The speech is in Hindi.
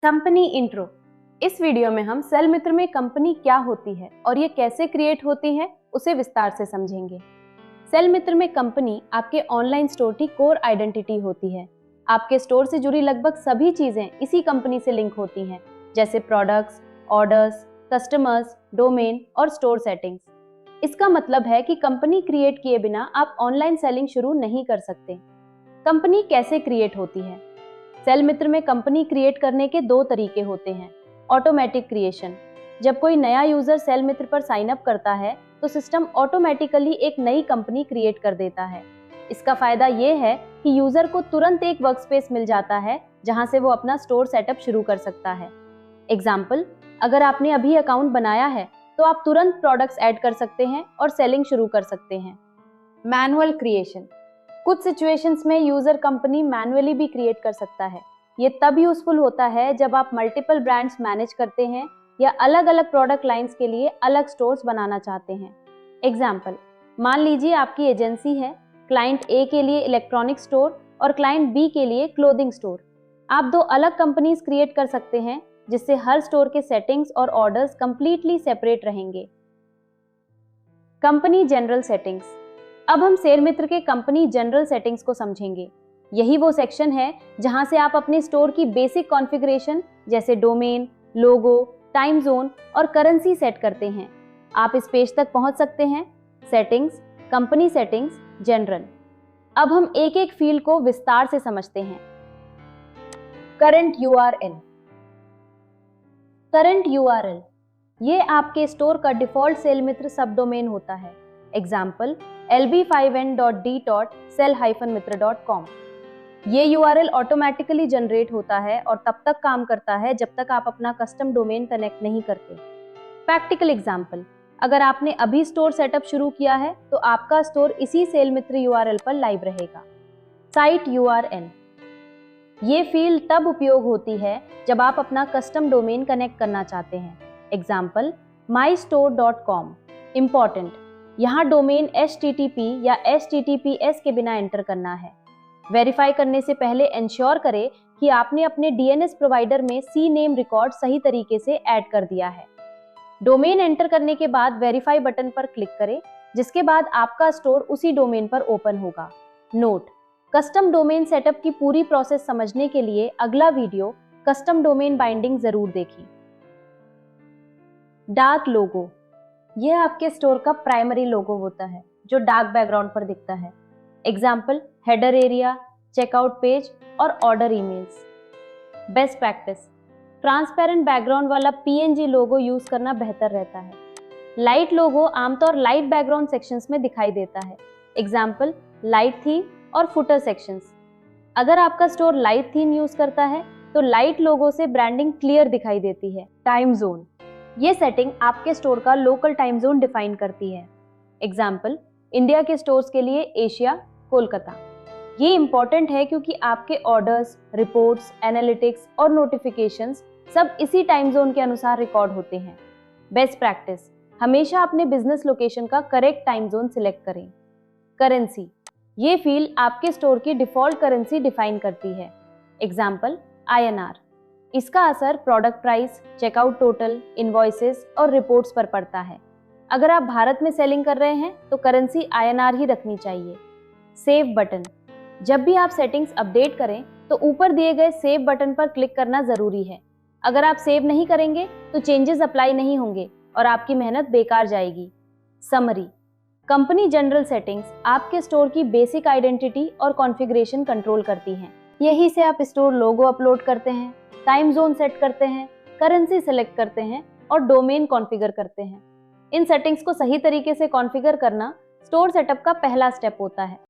Company intro. इस वीडियो में हम सेल मित्र में कंपनी क्या होती है और ये कैसे क्रिएट होती है उसे विस्तार से समझेंगे। सेल मित्र में कंपनी आपके ऑनलाइन स्टोर की कोर आइडेंटिटी होती है। आपके स्टोर से जुड़ी लगभग सभी चीजें इसी कंपनी से लिंक होती हैं, जैसे प्रोडक्ट्स, ऑर्डर्स, कस्टमर्स, डोमेन और स्टोर सेटिंग्स। इसका मतलब है कि कंपनी क्रिएट किए बिना आप ऑनलाइन सेलिंग शुरू नहीं कर सकते। कंपनी कैसे क्रिएट होती है? सेल मित्र में कंपनी क्रिएट करने के दो तरीके होते हैं। ऑटोमेटिक क्रिएशन, जब कोई नया यूजर सेल मित्र पर साइन अप करता है तो सिस्टम ऑटोमेटिकली एक नई कंपनी क्रिएट कर देता है। इसका फायदा ये है कि यूजर को तुरंत एक वर्कस्पेस मिल जाता है जहां से वो अपना स्टोर सेटअप शुरू कर सकता है। एग्जाम्पल, अगर आपने अभी अकाउंट बनाया है तो आप तुरंत प्रोडक्ट्स ऐड कर सकते हैं और सेलिंग शुरू कर सकते हैं। मैनुअल क्रिएशन, कुछ सिचुएशंस में यूजर कंपनी मैन्युअली भी क्रिएट कर सकता है। ये तब यूजफुल होता है जब आप मल्टीपल ब्रांड्स मैनेज करते हैं या अलग अलग प्रोडक्ट लाइंस के लिए अलग स्टोर्स बनाना चाहते हैं। एग्जाम्पल, मान लीजिए आपकी एजेंसी है, क्लाइंट ए के लिए इलेक्ट्रॉनिक स्टोर और क्लाइंट बी के लिए क्लोथिंग स्टोर। आप दो अलग कंपनीज क्रिएट कर सकते हैं जिससे हर स्टोर के सेटिंग्स और ऑर्डर्स कंप्लीटली सेपरेट रहेंगे। Company general settings. अब हम सेल मित्र के कंपनी जनरल सेटिंग्स को समझेंगे। यही वो सेक्शन है जहां से आप अपने स्टोर की बेसिक कॉन्फ़िगरेशन जैसे डोमेन, लोगो, टाइम जोन और करेंसी सेट करते हैं। आप इस पेज तक पहुंच सकते हैं, सेटिंग्स, कंपनी सेटिंग्स, जनरल। अब हम एक एक फील्ड को विस्तार से समझते हैं। Current URL. करंट यूआरएल, ये आपके स्टोर का डिफॉल्ट सेल मित्र सब डोमेन होता है। Example, lb5n.d.sell-mitra.com। ये यूआरएल ऑटोमेटिकली जनरेट होता है और तब तक काम करता है जब तक आप अपना कस्टम डोमेन कनेक्ट नहीं करते। प्रैक्टिकल एग्जाम्पल, अगर आपने अभी स्टोर सेटअप शुरू किया है तो आपका स्टोर इसी सेल मित्र यूआरएल पर लाइव रहेगा। साइट यूआरएल, ये फील्ड तब उपयोग होती है जब आप अपना कस्टम डोमेन कनेक्ट करना चाहते हैं। Example, mystore.com। इंपॉर्टेंट, यहाँ डोमेन HTTP या HTTPS के बिना एंटर करना है। वेरीफाई करने से पहले इंश्योर करें कि आपने अपने DNS प्रोवाइडर में CNAME रिकॉर्ड सही तरीके से ऐड कर दिया है। डोमेन एंटर करने के बाद वेरीफाई बटन पर क्लिक करें, जिसके बाद आपका स्टोर उसी डोमेन पर ओपन होगा। नोट, कस्टम डोमेन सेटअप की पूरी प्रोसेस समझने के लिए अगला वीडियो कस्टम डोमेन बाइंडिंग जरूर देखें। डार्क लोगो, यह आपके स्टोर का प्राइमरी लोगो होता है जो डार्क बैकग्राउंड पर दिखता है। Example, header area, checkout page और order emails. Best practice, transparent background वाला PNG लोगो यूज करना बेहतर रहता है। लाइट लोगो आमतौर लाइट बैकग्राउंड सेक्शंस में दिखाई देता है। एग्जाम्पल, लाइट थीम और फुटर सेक्शंस। अगर आपका स्टोर लाइट थीम यूज करता है तो लाइट लोगो से ब्रांडिंग क्लियर दिखाई देती है। टाइम जोन, ये सेटिंग आपके स्टोर का लोकल टाइम जोन डिफाइन करती है। एग्जाम्पल, इंडिया के स्टोर्स के लिए एशिया, कोलकाता। ये इंपॉर्टेंट है क्योंकि आपके ऑर्डर्स, रिपोर्ट्स, एनालिटिक्स और नोटिफिकेशंस सब इसी टाइम जोन के अनुसार रिकॉर्ड होते हैं। बेस्ट प्रैक्टिस, हमेशा अपने बिजनेस लोकेशन का करेक्ट टाइम जोन सिलेक्ट करें। करेंसी, ये फील्ड आपके स्टोर की डिफॉल्ट करेंसी डिफाइन करती है। Example, INR। इसका असर product price, checkout total, invoices और रिपोर्ट्स पर पड़ता है। अगर आप भारत में सेलिंग कर रहे हैं तो करेंसी INR ही रखनी चाहिए। सेव बटन, जब भी आप सेटिंग्स अपडेट करें तो ऊपर दिए गए सेव बटन पर क्लिक करना जरूरी है। अगर आप सेव नहीं करेंगे तो चेंजेस अप्लाई नहीं होंगे और आपकी मेहनत बेकार जाएगी। समरी, कंपनी जनरल सेटिंग्स आपके स्टोर की बेसिक आइडेंटिटी और कॉन्फ़िगरेशन कंट्रोल करती हैं। यही से आप स्टोर लोगो अपलोड करते हैं, टाइम जोन सेट करते हैं, करेंसी सेलेक्ट करते हैं और डोमेन कॉन्फ़िगर करते हैं। इन सेटिंग्स को सही तरीके से कॉन्फ़िगर करना स्टोर सेटअप का पहला स्टेप होता है।